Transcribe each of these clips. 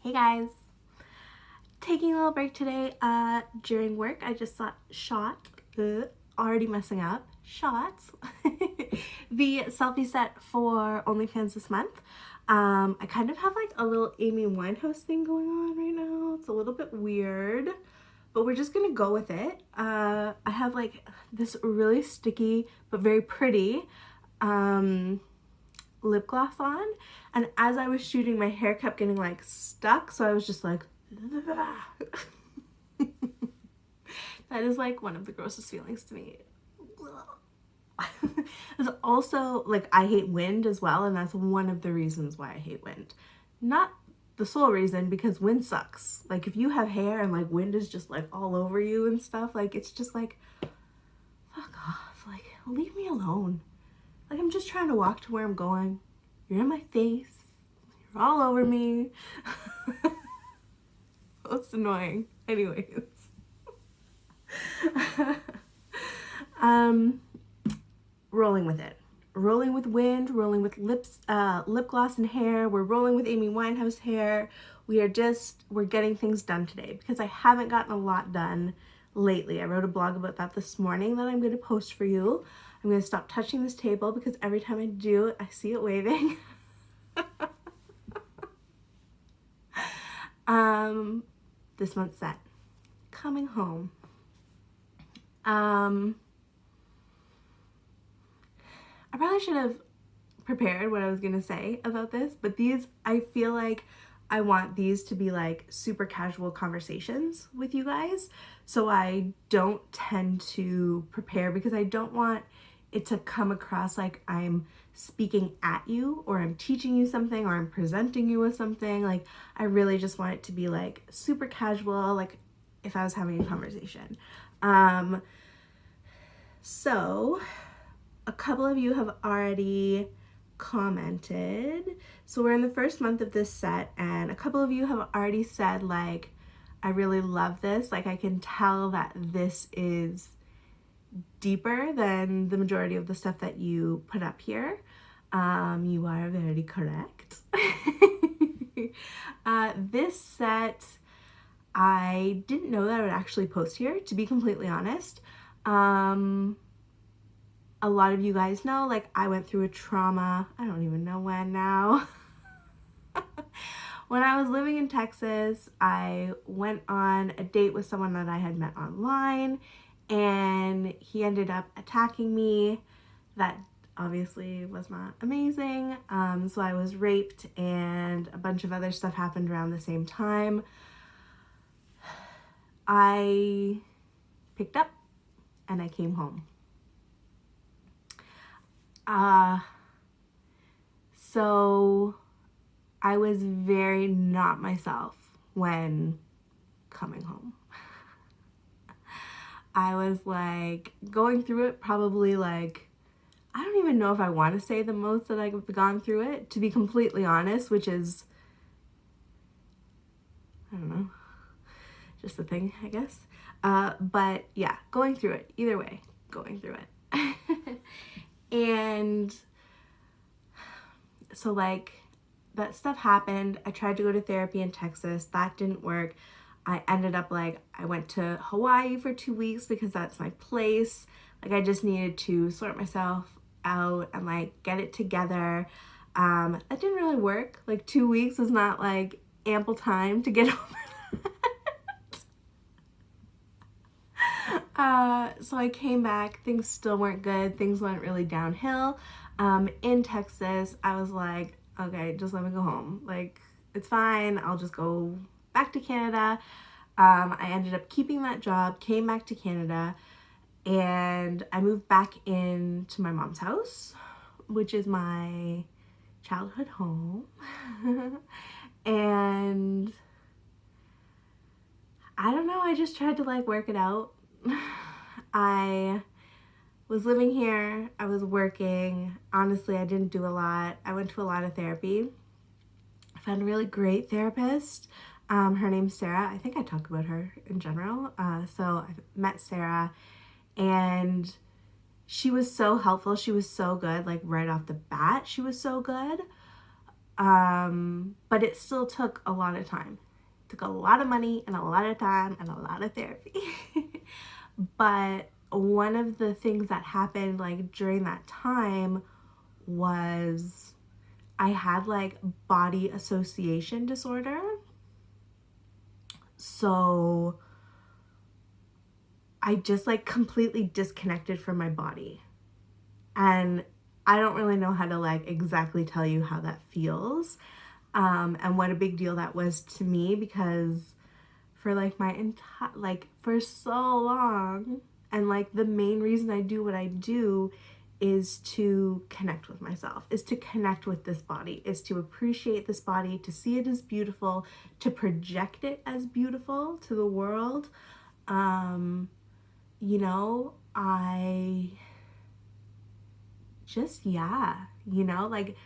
Hey guys, taking a little break today during work. I just already messing up, shots the selfie set for OnlyFans this month. I kind of have like a little Amy Winehouse thing going on right now. It's a little bit weird, but we're just gonna go with it. I have like this really sticky but very pretty lip gloss on, and as I was shooting, my hair kept getting like stuck, so I was just like that is like one of the grossest feelings to me. It's also like I hate wind as well, and that's one of the reasons why I hate wind. Not the sole reason, because wind sucks. Like if you have hair and like wind is just like all over you and stuff, like it's just like fuck off, like leave me alone. Like I'm just trying to walk to where I'm going. You're in my face. You're all over me. It's annoying. Anyways. Rolling with it. Rolling with wind, rolling with lip gloss and hair. We're rolling with Amy Winehouse hair. We're getting things done today because I haven't gotten a lot done lately. I wrote a blog about that this morning that I'm going to post for you. I'm going to stop touching this table because every time I do, I see it waving. This month's set. Coming home. I probably should have prepared what I was going to say about this, but I feel like I want these to be like super casual conversations with you guys. So I don't tend to prepare because I don't want it to come across like I'm speaking at you or I'm teaching you something or I'm presenting you with something. Like I really just want it to be like super casual, like if I was having a conversation. So a couple of you have already commented. So we're in the first month of this set, and a couple of you have already said like, I really love this. Like I can tell that this is deeper than the majority of the stuff that you put up here. You are very correct. This set, I didn't know that I would actually post here, to be completely honest. A lot of you guys know, like I went through a trauma, I don't even know when now. When I was living in Texas, I went on a date with someone that I had met online, and he ended up attacking me. That obviously was not amazing. So I was raped, and a bunch of other stuff happened around the same time. I picked up and I came home. So I was very not myself when coming home. I was like going through it probably like, I don't even know if I want to say the most that I've gone through it, to be completely honest, which is, I don't know, just the thing, I guess. But yeah, going through it, either way, going through it. And so like that stuff happened. I tried to go to therapy in Texas. That didn't work. I ended up like, I went to Hawaii for 2 weeks because that's my place. Like I just needed to sort myself out and like get it together. That didn't really work. Like 2 weeks was not like ample time to get over that. So I came back. Things still weren't good. Things went really downhill. In Texas, I was like, okay, just let me go home. Like, it's fine. I'll just go back to Canada. I ended up keeping that job, came back to Canada, and I moved back into my mom's house, which is my childhood home. And I don't know, I just tried to like work it out. I was living here, I was working. Honestly, I didn't do a lot. I went to a lot of therapy. I found a really great therapist. Her name's Sarah. I think I talk about her in general. So I met Sarah, and she was so helpful. She was so good. Like right off the bat, she was so good. But it still took a lot of time. It took a lot of money and a lot of time and a lot of therapy. But one of the things that happened like during that time was I had like body association disorder. So I just like completely disconnected from my body. And I don't really know how to like exactly tell you how that feels. And what a big deal that was to me, because for like my entire, like for so long, and like the main reason I do what I do is to connect with myself, is to connect with this body, is to appreciate this body, to see it as beautiful, to project it as beautiful to the world. You know, I just, yeah, you know, like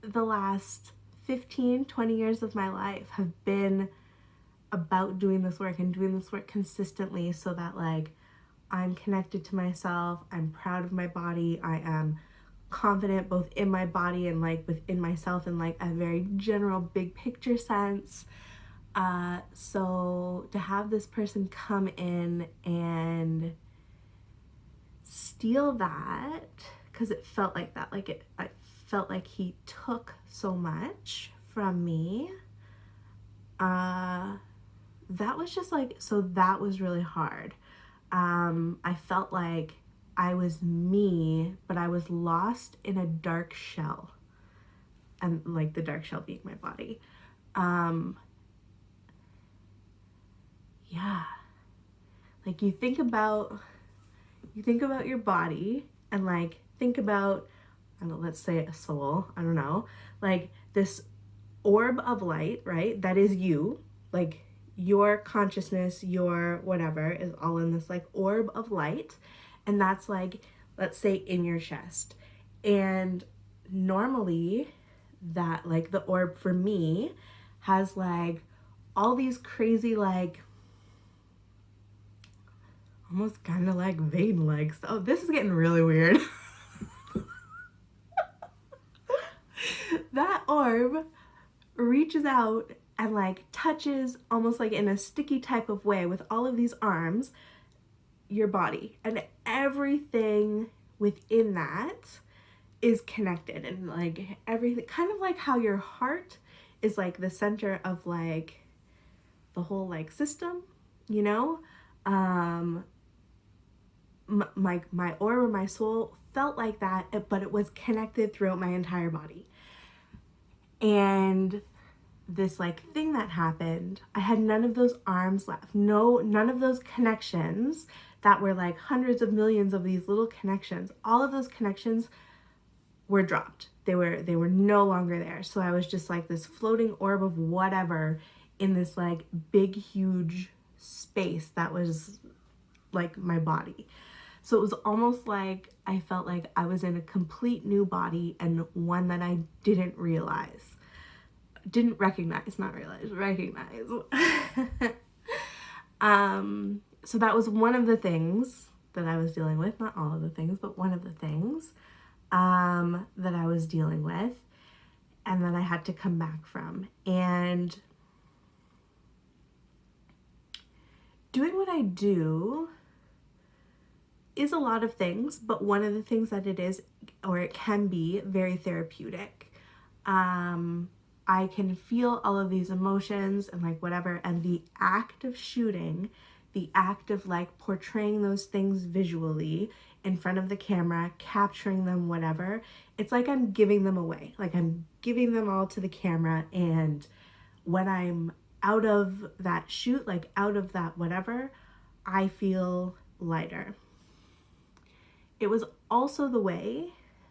the last 15, 20 years of my life have been about doing this work and doing this work consistently so that like I'm connected to myself, I'm proud of my body, I am confident both in my body and like within myself in like a very general big picture sense. So to have this person come in and steal that, because it felt like that, like I felt like he took so much from me. That was just like, so that was really hard. I felt like I was me, but I was lost in a dark shell, and like the dark shell being my body. Yeah, like you think about your body and like think about, I don't know, let's say a soul, I don't know, like this orb of light, right? That is you, like your consciousness, your whatever is all in this like orb of light. And that's like, let's say in your chest. And normally that like the orb for me has like all these crazy like almost kind of like vein legs. Oh, this is getting really weird. That orb reaches out and like touches almost like in a sticky type of way with all of these arms your body, and everything within that is connected, and like everything, kind of like how your heart is like the center of like the whole like system, you know. My aura, my soul felt like that, but it was connected throughout my entire body. And this like thing that happened, I had none of those arms left, none of those connections that were like hundreds of millions of these little connections. All of those connections were dropped. They were no longer there. So I was just like this floating orb of whatever in this like big huge space that was like my body. So it was almost like I felt like I was in a complete new body, and one that I didn't recognize, not realize, recognize. So that was one of the things that I was dealing with, not all of the things, but one of the things that I was dealing with and that I had to come back from. And doing what I do is a lot of things, but one of the things that it is, or it can be, very therapeutic. I can feel all of these emotions and like whatever, and the act of shooting, the act of like portraying those things visually in front of the camera, capturing them, whatever, it's like I'm giving them away. Like I'm giving them all to the camera, and when I'm out of that shoot, like out of that whatever, I feel lighter. It was also the way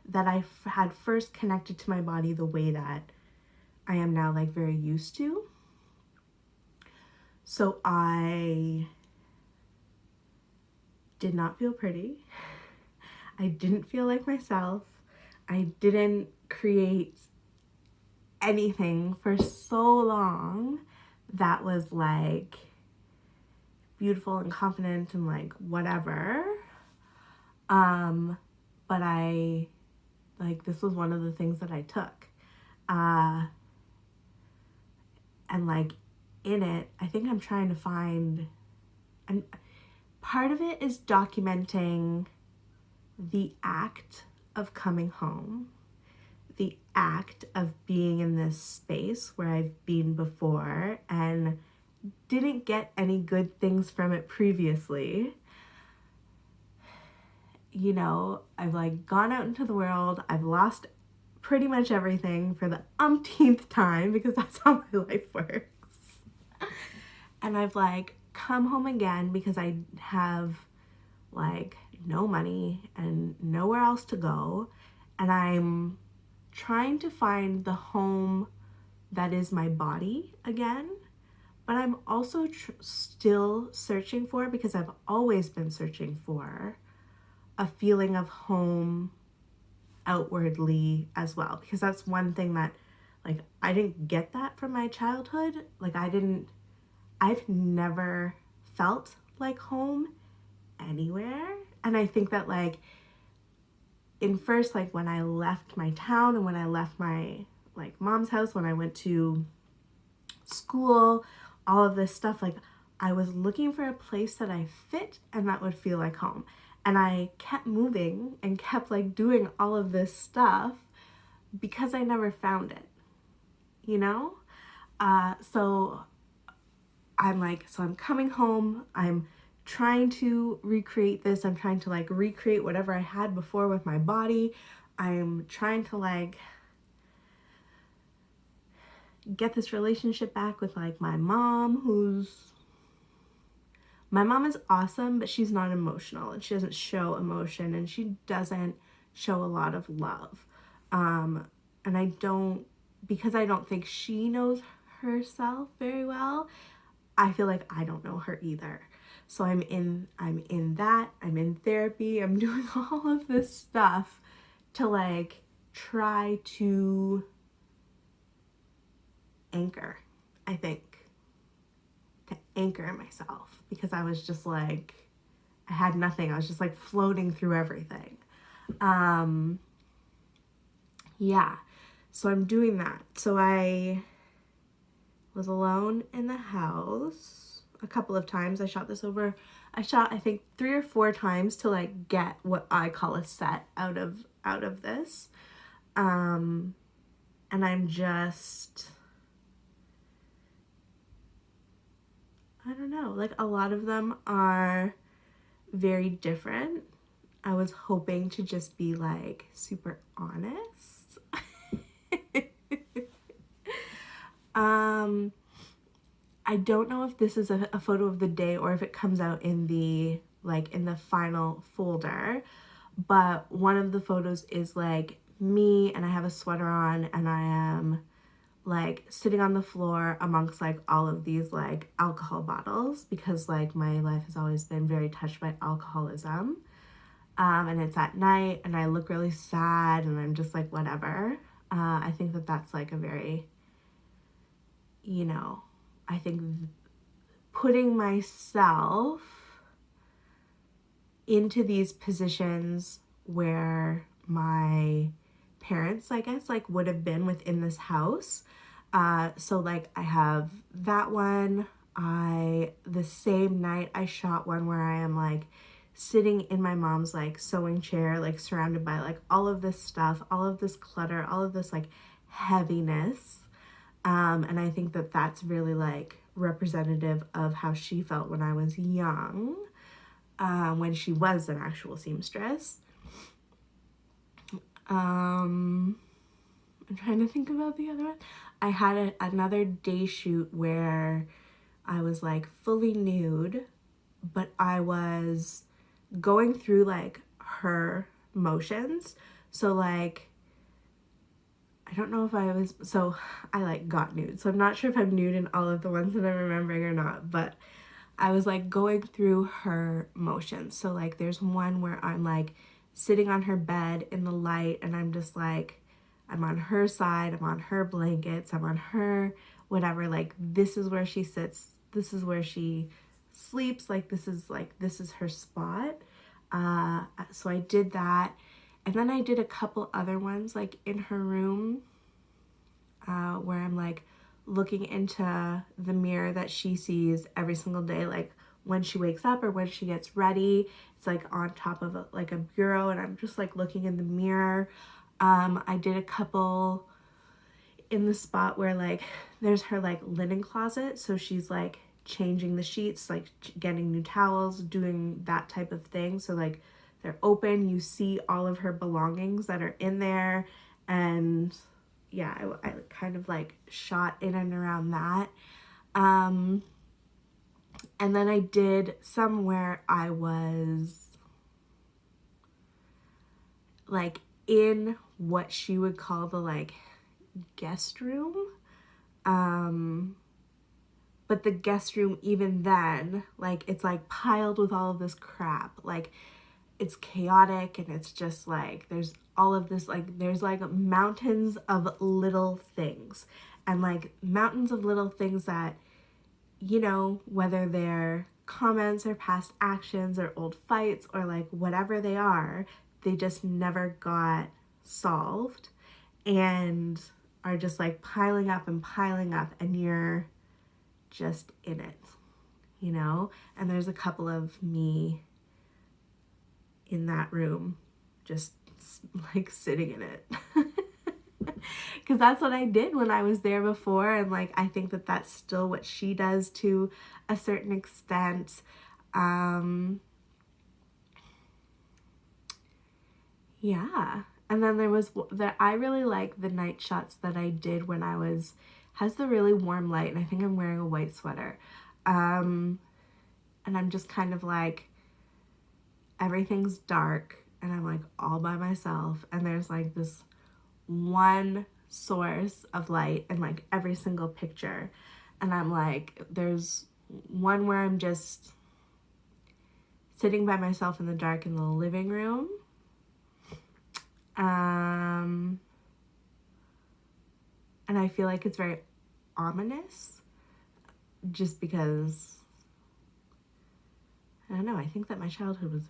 that I had first connected to my body the way that I am now like very used to. So I did not feel pretty. I didn't feel like myself. I didn't create anything for so long that was like beautiful and confident and like whatever. But I, like, this was one of the things that I took. And like in it, I think I'm trying to find, and part of it is documenting the act of coming home, the act of being in this space where I've been before and didn't get any good things from it previously. You know, I've like gone out into the world, I've lost pretty much everything for the umpteenth time because that's how my life works. And I've like come home again because I have like no money and nowhere else to go. And I'm trying to find the home that is my body again. But I'm also still searching for, because I've always been searching for, a feeling of home outwardly as well. Because that's one thing that, like, I didn't get that from my childhood. Like, I've never felt like home anywhere. And I think that, like, in first, like, when I left my town and when I left my, like, mom's house, when I went to school, all of this stuff, like, I was looking for a place that I fit and that would feel like home. And I kept moving and kept, like, doing all of this stuff because I never found it, you know? So I'm coming home, I'm trying to recreate this, I'm trying to, like, recreate whatever I had before with my body, I'm trying to, like, get this relationship back with, like, my mom, my mom is awesome, but she's not emotional, and she doesn't show emotion, and she doesn't show a lot of love. And because I don't think she knows herself very well, I feel like I don't know her either. So I'm in therapy, I'm doing all of this stuff to, like, try to anchor, I think. To anchor myself, because I was just like, I had nothing. I was just like floating through everything. Yeah. So I'm doing that. So I was alone in the house a couple of times. I shot, I think 3 or 4 times to, like, get what I call a set out of this. And I'm just, I don't know, like, a lot of them are very different. I was hoping to just be, like, super honest. I don't know if this is a photo of the day or if it comes out in the, like, in the final folder, but one of the photos is, like, me and I have a sweater on and I am, like, sitting on the floor amongst, like, all of these, like, alcohol bottles, because, like, my life has always been very touched by alcoholism. And it's at night and I look really sad and I'm just like, whatever. I think that that's, like, a very, you know, I think putting myself into these positions where my parents, I guess, like, would have been within this house. So, like, I have that one. The same night I shot one where I am, like, sitting in my mom's, like, sewing chair, like, surrounded by, like, all of this stuff, all of this clutter, all of this, like, heaviness. And I think that that's really, like, representative of how she felt when I was young, when she was an actual seamstress. I'm trying to think about the other one. I had another day shoot where I was, like, fully nude, but I was going through, like, her motions. So, like, I don't know if I, like, got nude. So I'm not sure if I'm nude in all of the ones that I'm remembering or not, but I was, like, going through her motions. So, like, there's one where I'm, like, sitting on her bed in the light and I'm just, like, I'm on her side, I'm on her blankets, I'm on her whatever, like, this is where she sits, this is where she sleeps, like, this is her spot. So I did that, and then I did a couple other ones, like, in her room, where I'm like looking into the mirror that she sees every single day, like when she wakes up or when she gets ready. It's like on top of like a bureau, and I'm just like looking in the mirror. I did a couple in the spot where like there's her like linen closet, so she's like changing the sheets, like getting new towels, doing that type of thing. So like they're open, you see all of her belongings that are in there. And yeah, I kind of like shot in and around that. And then I did some where I was like in what she would call the like guest room. But the guest room, even then, like it's like piled with all of this crap. Like it's chaotic, and it's just like there's all of this, like there's like mountains of little things, and like mountains of little things that, you know, whether they're comments or past actions or old fights or like whatever they are, they just never got solved and are just like piling up and piling up, and you're just in it, you know? And there's a couple of me in that room just like sitting in it. Because that's what I did when I was there before, and like I think that that's still what she does to a certain extent. Yeah. And then there was that I really like the night shots that I did when I was, has the really warm light, and I think I'm wearing a white sweater. And I'm just kind of like, everything's dark and I'm like all by myself, and there's like this one source of light in like every single picture. And I'm like, there's one where I'm just sitting by myself in the dark in the living room. And I feel like it's very ominous just because, I don't know, I think that my childhood was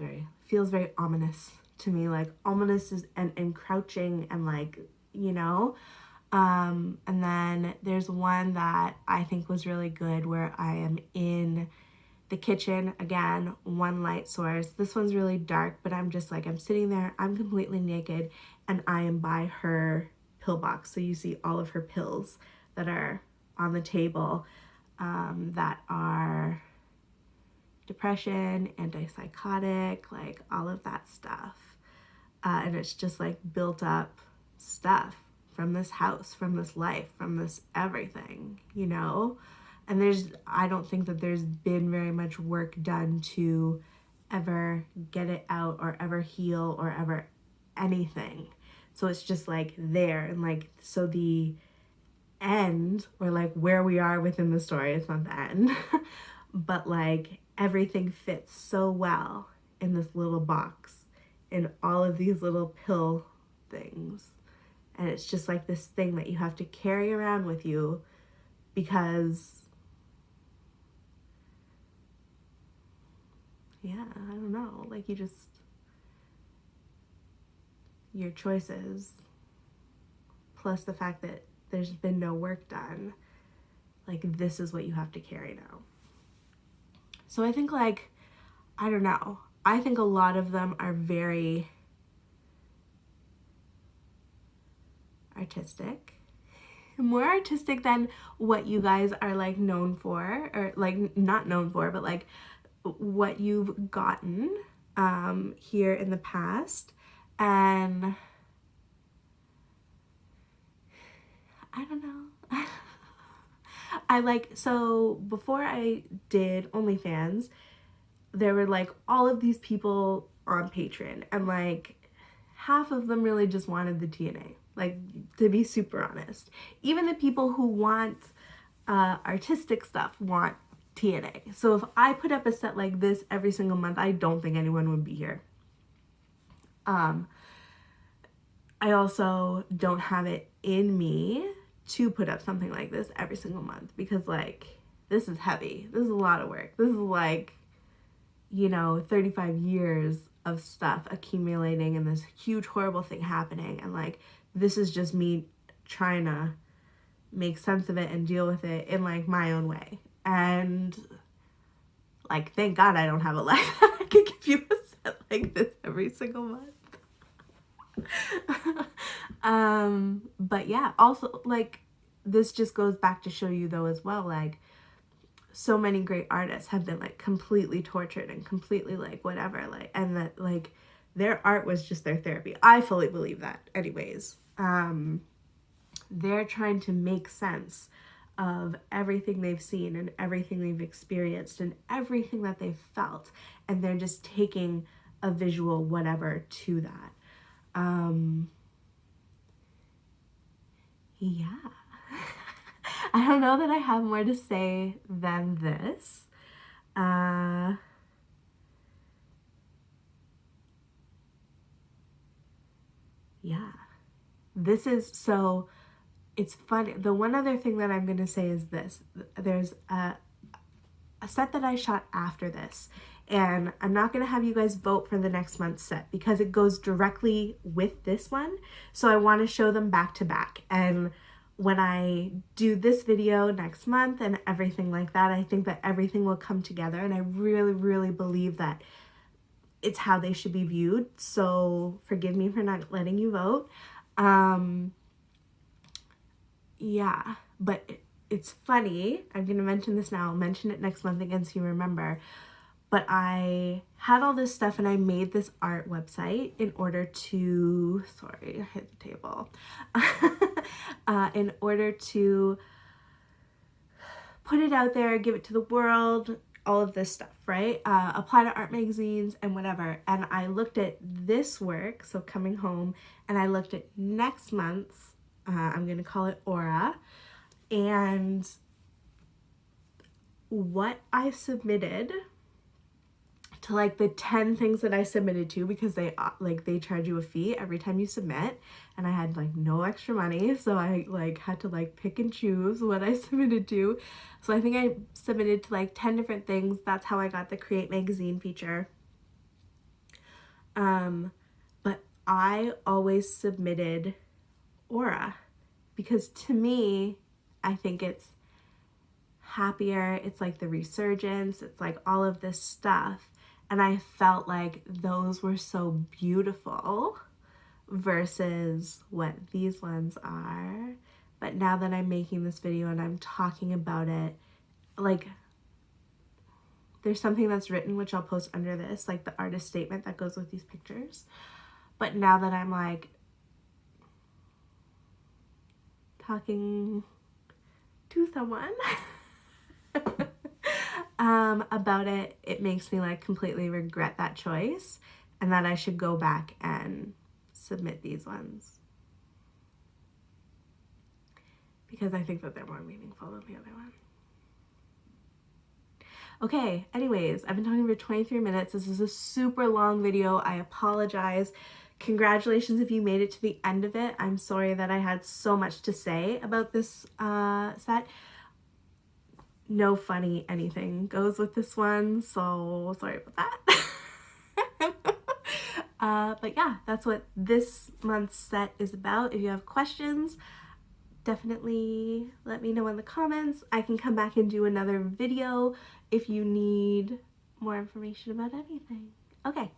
feels very ominous to me, like ominous is, and crouching and like, you know. And then there's one that I think was really good where I am in the kitchen, again, one light source. This one's really dark, but I'm just like, I'm sitting there, I'm completely naked, and I am by her pill box. So you see all of her pills that are on the table, that are depression, antipsychotic, like all of that stuff. And it's just like built up stuff from this house, from this life, from this everything, you know? And I don't think that there's been very much work done to ever get it out or ever heal or ever anything. So it's just like there, and like, so the end, or like where we are within the story, it's not the end, but like everything fits so well in this little box, in all of these little pill things. And it's just like this thing that you have to carry around with you because, yeah, I don't know, like your choices, plus the fact that there's been no work done, like this is what you have to carry now. So I think like, I don't know, I think a lot of them are very artistic, more artistic than what you guys are like known for, or like not known for, but like what you've gotten here in the past. And I don't know. I like, so before I did OnlyFans, there were like all of these people on Patreon, and like half of them really just wanted the TNA, like, to be super honest. Even the people who want artistic stuff want TNA. So if I put up a set like this every single month, I don't think anyone would be here. I also don't have it in me to put up something like this every single month, because like, this is heavy. This is a lot of work. This is like, you know, 35 years of stuff accumulating and this huge horrible thing happening, and like, this is just me trying to make sense of it and deal with it in like my own way. And like, thank God I don't have a life that I can give you a set like this every single month. But yeah, also like this just goes back to show you though as well, like so many great artists have been like completely tortured and completely like whatever, like, and that like their art was just their therapy. I fully believe that anyways. They're trying to make sense of everything they've seen and everything they've experienced and everything that they've felt, and they're just taking a visual whatever to that. Yeah. I don't know that I have more to say than this. Yeah. This is so, it's funny. The one other thing that I'm going to say is this. There's a set that I shot after this, and I'm not going to have you guys vote for the next month's set because it goes directly with this one. So I want to show them back to back. And when I do this video next month and everything like that, I think that everything will come together, and I really, really believe that it's how they should be viewed. So forgive me for not letting you vote. Yeah, but it's funny. I'm going to mention this now. I'll mention it next month again so you remember. But I had all this stuff and I made this art website in order to, sorry, I hit the table, in order to put it out there, give it to the world, all of this stuff, right? Apply to art magazines and whatever. And I looked at this work, so Coming Home, and I looked at next month's, I'm going to call it Aura, and what I submitted to like the 10 things that I submitted to, because they charge you a fee every time you submit, and I had like no extra money, so I like had to like pick and choose what I submitted to. So I think I submitted to like 10 different things. That's how I got the Create Magazine feature. But I always submitted Aura because to me, I think it's happier. It's like the resurgence. It's like all of this stuff. And I felt like those were so beautiful versus what these ones are. But now that I'm making this video and I'm talking about it, like there's something that's written, which I'll post under this, like the artist statement that goes with these pictures. But now that I'm like talking to someone about it, it makes me like completely regret that choice, and that I should go back and submit these ones because I think that they're more meaningful than the other one. Okay, anyways, I've been talking for 23 minutes. This is a super long video. I apologize. Congratulations if you made it to the end of it. I'm sorry that I had so much to say about this set. No funny anything goes with this one, so sorry about that. But yeah, that's what this month's set is about. If you have questions, definitely let me know in the comments. I can come back and do another video if you need more information about anything. Okay.